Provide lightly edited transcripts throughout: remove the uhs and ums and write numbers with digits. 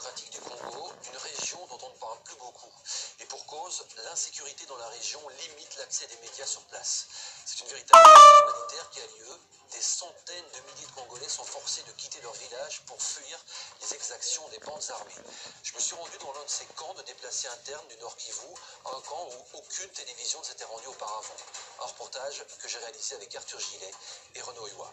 démocratique du Congo, une région dont on ne parle plus beaucoup. Et pour cause, l'insécurité dans la région limite l'accès des médias sur place. C'est une véritable crise humanitaire qui a lieu. Des centaines de milliers de Congolais sont forcés de quitter leur village pour fuir les exactions des bandes armées. Je me suis rendu dans l'un de ces camps de déplacés internes du Nord Kivu, un camp où aucune télévision ne s'était rendue auparavant. Un reportage que j'ai réalisé avec Arthur Gillet et Renaud Ewa.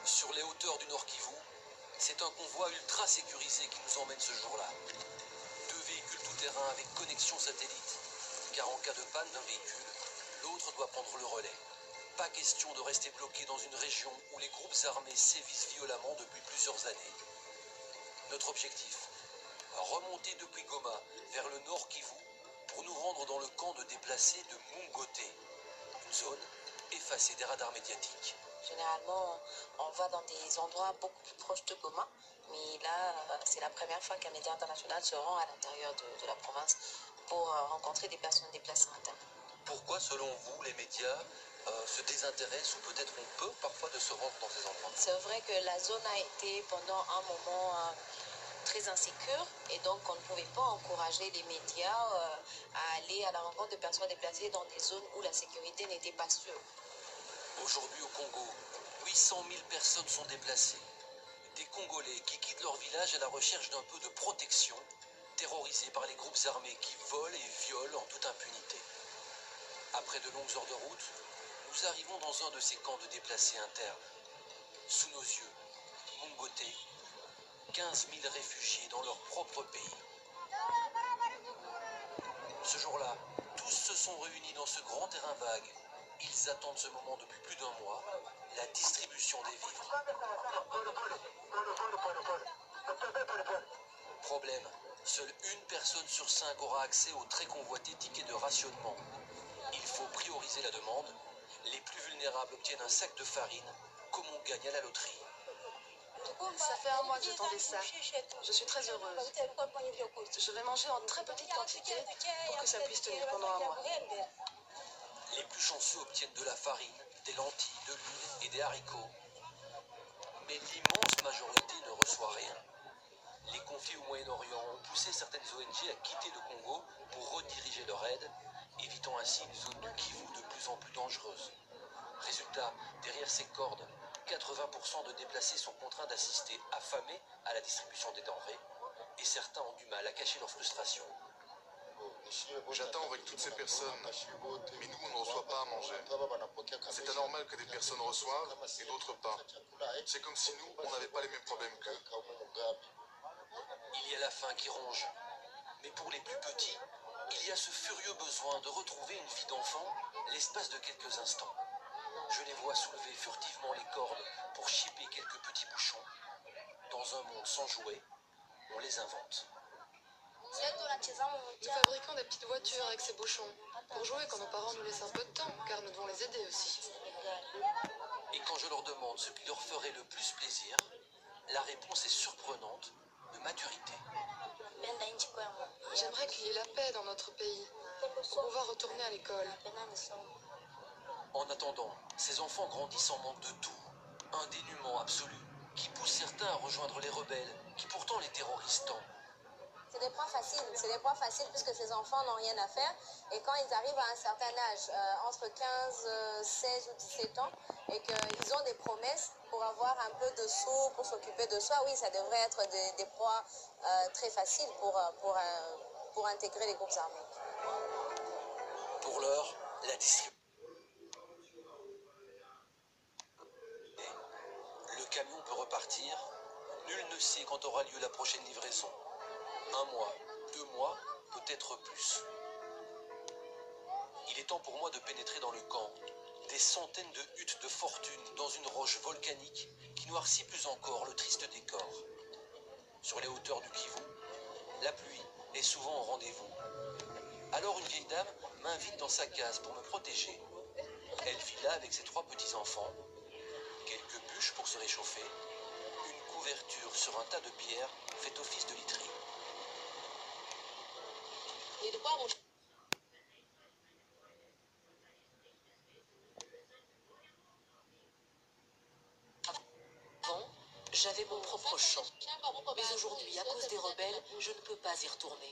Sur les hauteurs du Nord Kivu, c'est un convoi ultra sécurisé qui nous emmène ce jour-là. 2 véhicules tout-terrain avec connexion satellite, car en cas de panne d'un véhicule, l'autre doit prendre le relais. Pas question de rester bloqué dans une région où les groupes armés sévissent violemment depuis plusieurs années. Notre objectif, remonter depuis Goma vers le Nord Kivu pour nous rendre dans le camp de déplacés de Mungote, une zone effacée des radars médiatiques. Généralement, on va dans des endroits beaucoup plus proches de Goma, mais là, c'est la première fois qu'un média international se rend à l'intérieur de la province pour rencontrer des personnes déplacées internes. Pourquoi, selon vous, les médias se désintéressent ou peut-être on peut parfois de se rendre dans ces endroits? C'est vrai que la zone a été pendant un moment très insécure et donc on ne pouvait pas encourager les médias à aller à la rencontre de personnes déplacées dans des zones où la sécurité n'était pas sûre. Aujourd'hui au Congo, 800 000 personnes sont déplacées. Des Congolais qui quittent leur village à la recherche d'un peu de protection, terrorisés par les groupes armés qui volent et violent en toute impunité. Après de longues heures de route, nous arrivons dans un de ces camps de déplacés internes. Sous nos yeux, Mungote, 15 000 réfugiés dans leur propre pays. Ce jour-là, tous se sont réunis dans ce grand terrain vague. Ils attendent ce moment depuis plus d'1 mois, la distribution des vivres. Problème, seule une personne sur 5 aura accès au très convoité ticket de rationnement. Il faut prioriser la demande. Les plus vulnérables obtiennent un sac de farine, comme on gagne à la loterie. Ça fait 1 mois que j'attendais ça. Je suis très heureuse. Je vais manger en très petite quantité pour que ça puisse tenir pendant 1 mois. Les plus chanceux obtiennent de la farine, des lentilles, de l'huile et des haricots. Mais l'immense majorité ne reçoit rien. Les conflits au Moyen-Orient ont poussé certaines ONG à quitter le Congo pour rediriger leur aide, évitant ainsi une zone du Kivu de plus en plus dangereuse. Résultat, derrière ces cordes, 80% de déplacés sont contraints d'assister affamés à la distribution des denrées, et certains ont du mal à cacher leur frustration. J'attends avec toutes ces personnes, mais nous, on ne reçoit pas à manger. C'est anormal que des personnes reçoivent et d'autres pas. C'est comme si nous, on n'avait pas les mêmes problèmes qu'eux. Il y a la faim qui ronge, mais pour les plus petits, il y a ce furieux besoin de retrouver une vie d'enfant l'espace de quelques instants. Je les vois soulever furtivement les cordes pour chipper quelques petits bouchons. Dans un monde sans jouets, on les invente. Nous fabriquons des petites voitures avec ces bouchons pour jouer quand nos parents nous laissent un peu de temps, car nous devons les aider aussi. Et quand je leur demande ce qui leur ferait le plus plaisir, la réponse est surprenante, de maturité. J'aimerais qu'il y ait la paix dans notre pays, pour pouvoir retourner à l'école. En attendant, ces enfants grandissent en manque de tout, un dénuement absolu, qui pousse certains à rejoindre les rebelles, qui pourtant les terrorisent tant. C'est des points faciles puisque ces enfants n'ont rien à faire et quand ils arrivent à un certain âge, entre 15, 16 ou 17 ans, et qu'ils ont des promesses pour avoir un peu de sous, pour s'occuper de soi, oui, ça devrait être des proies très faciles pour intégrer les groupes armés. Pour l'heure, la distribution. Le camion peut repartir, nul ne sait quand aura lieu la prochaine livraison. 1 mois, 2 mois, peut-être plus. Il est temps pour moi de pénétrer dans le camp. Des centaines de huttes de fortune dans une roche volcanique qui noircit plus encore le triste décor. Sur les hauteurs du Kivu, la pluie est souvent au rendez-vous. Alors une vieille dame m'invite dans sa case pour me protéger. Elle vit là avec ses 3 petits-enfants, quelques bûches pour se réchauffer, une couverture sur un tas de pierres fait office de literie. J'avais mon propre champ. Mais aujourd'hui, à cause des rebelles, je ne peux pas y retourner.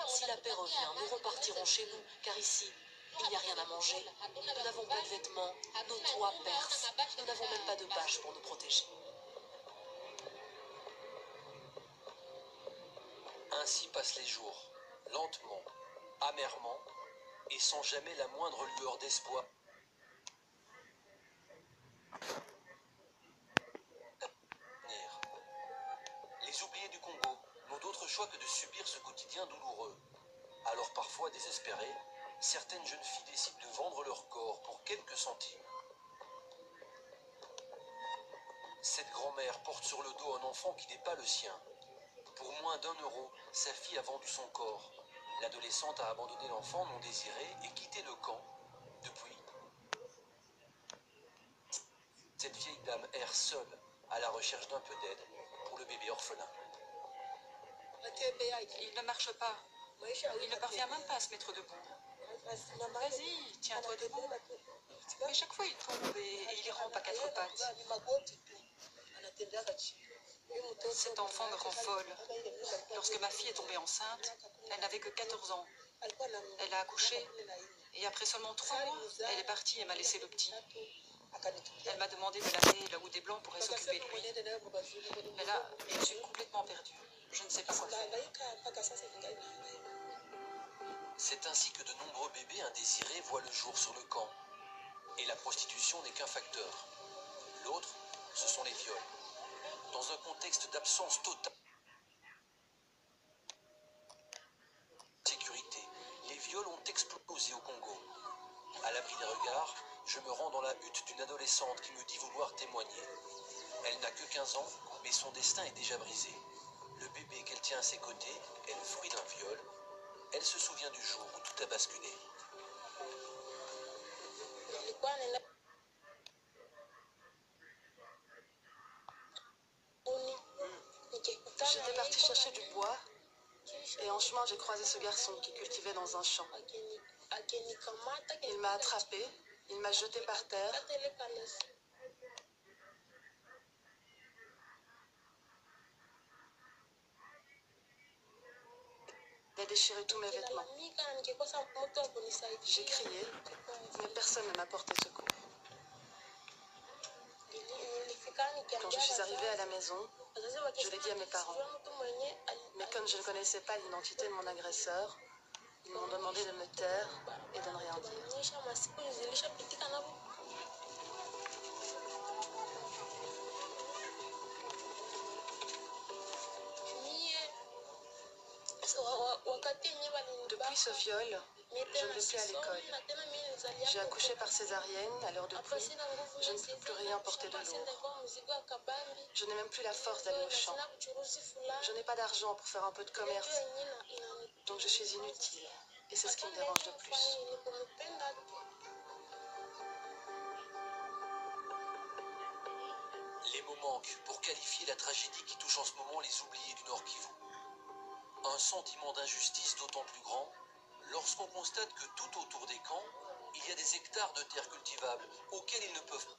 Si la paix revient, nous repartirons chez nous, car ici, il n'y a rien à manger. Nous n'avons pas de vêtements, nos toits percent. Nous n'avons même pas de bâches pour nous protéger. Ainsi passent les jours, lentement, amèrement, et sans jamais la moindre lueur d'espoir. Les oubliés du Congo n'ont d'autre choix que de subir ce quotidien douloureux. Alors parfois désespérées, certaines jeunes filles décident de vendre leur corps pour quelques centimes. Cette grand-mère porte sur le dos un enfant qui n'est pas le sien. Pour moins d'1 euro, sa fille a vendu son corps. L'adolescente a abandonné l'enfant non désiré et quitté le camp. Depuis, cette vieille dame erre seule à la recherche d'un peu d'aide pour le bébé orphelin. Il ne marche pas. Il ne parvient même pas à se mettre debout. Vas-y, tiens-toi debout. Mais chaque fois il tombe et il rampe à 4 pattes. Cet enfant me rend folle. Lorsque ma fille est tombée enceinte, elle n'avait que 14 ans. Elle a accouché et après seulement 3 mois, elle est partie et m'a laissé le petit. Elle m'a demandé de l'amener là où des blancs pourraient s'occuper de lui. Mais là, je suis complètement perdue. Je ne sais pas quoi faire. C'est ainsi que de nombreux bébés indésirés voient le jour sur le camp. Et la prostitution n'est qu'un facteur. L'autre, ce sont les viols. Dans un contexte d'absence totale de sécurité, les viols ont explosé au Congo. À l'abri des regards, je me rends dans la hutte d'une adolescente qui me dit vouloir témoigner. Elle n'a que 15 ans, mais son destin est déjà brisé. Le bébé qu'elle tient à ses côtés est le fruit d'un viol. Elle se souvient du jour où tout a basculé. J'étais partie chercher du bois et en chemin j'ai croisé ce garçon qui cultivait dans un champ. Il m'a attrapée, il m'a jetée par terre. Il a déchiré tous mes vêtements. J'ai crié, mais personne ne m'a porté secours. Quand je suis arrivée à la maison, je l'ai dit à mes parents. Mais comme je ne connaissais pas l'identité de mon agresseur, ils m'ont demandé de me taire et de ne rien dire. Depuis ce viol, je ne vais plus à l'école. J'ai accouché par césarienne à l'heure de pluie. Je ne peux plus rien porter de lourd. Je n'ai même plus la force d'aller au champ. Je n'ai pas d'argent pour faire un peu de commerce. Donc je suis inutile. Et c'est ce qui me dérange le plus. Les mots manquent pour qualifier la tragédie qui touche en ce moment les oubliés du Nord Kivu. Un sentiment d'injustice d'autant plus grand lorsqu'on constate que tout autour des camps, il y a des hectares de terres cultivables auxquels ils ne peuvent pas.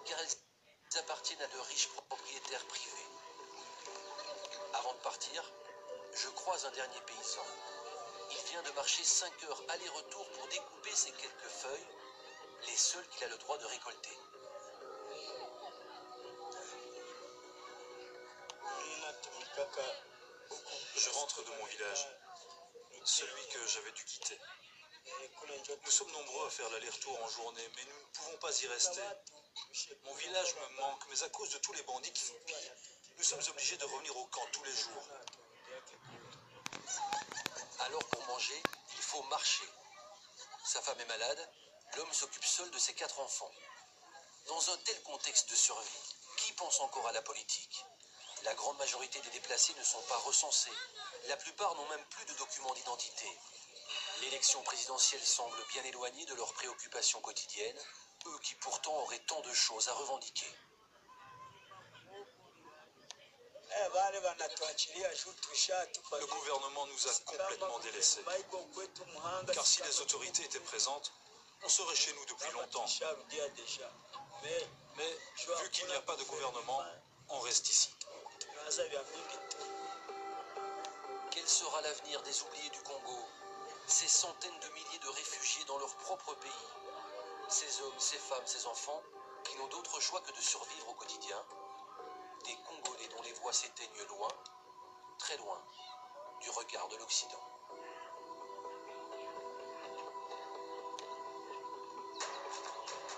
Car elles appartiennent à de riches propriétaires privés. Avant de partir, je croise un dernier paysan. Il vient de marcher 5 heures aller-retour pour découper ces quelques feuilles, les seules qu'il a le droit de récolter. Je rentre de mon village, celui que j'avais dû quitter. Nous sommes nombreux à faire l'aller-retour en journée, mais nous ne pouvons pas y rester. Mon village me manque, mais à cause de tous les bandits qui nous pillent, nous sommes obligés de revenir au camp tous les jours. Alors pour manger, il faut marcher. Sa femme est malade, l'homme s'occupe seul de ses 4 enfants. Dans un tel contexte de survie, qui pense encore à la politique ? La grande majorité des déplacés ne sont pas recensés. La plupart n'ont même plus de documents d'identité. L'élection présidentielle semble bien éloignée de leurs préoccupations quotidiennes, eux qui pourtant auraient tant de choses à revendiquer. Le gouvernement nous a complètement délaissés. Car si les autorités étaient présentes, on serait chez nous depuis longtemps. Mais vu qu'il n'y a pas de gouvernement, on reste ici. Quel sera l'avenir des oubliés du Congo? Ces centaines de milliers de réfugiés dans leur propre pays. Ces hommes, ces femmes, ces enfants qui n'ont d'autre choix que de survivre au quotidien. Des Congolais dont les voix s'éteignent loin, très loin, du regard de l'Occident.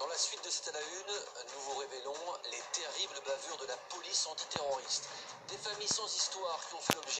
Dans la suite de cette à la une, nous vous révélons les terribles bavures de la police antiterroriste. Des familles sans histoire qui ont fait l'objet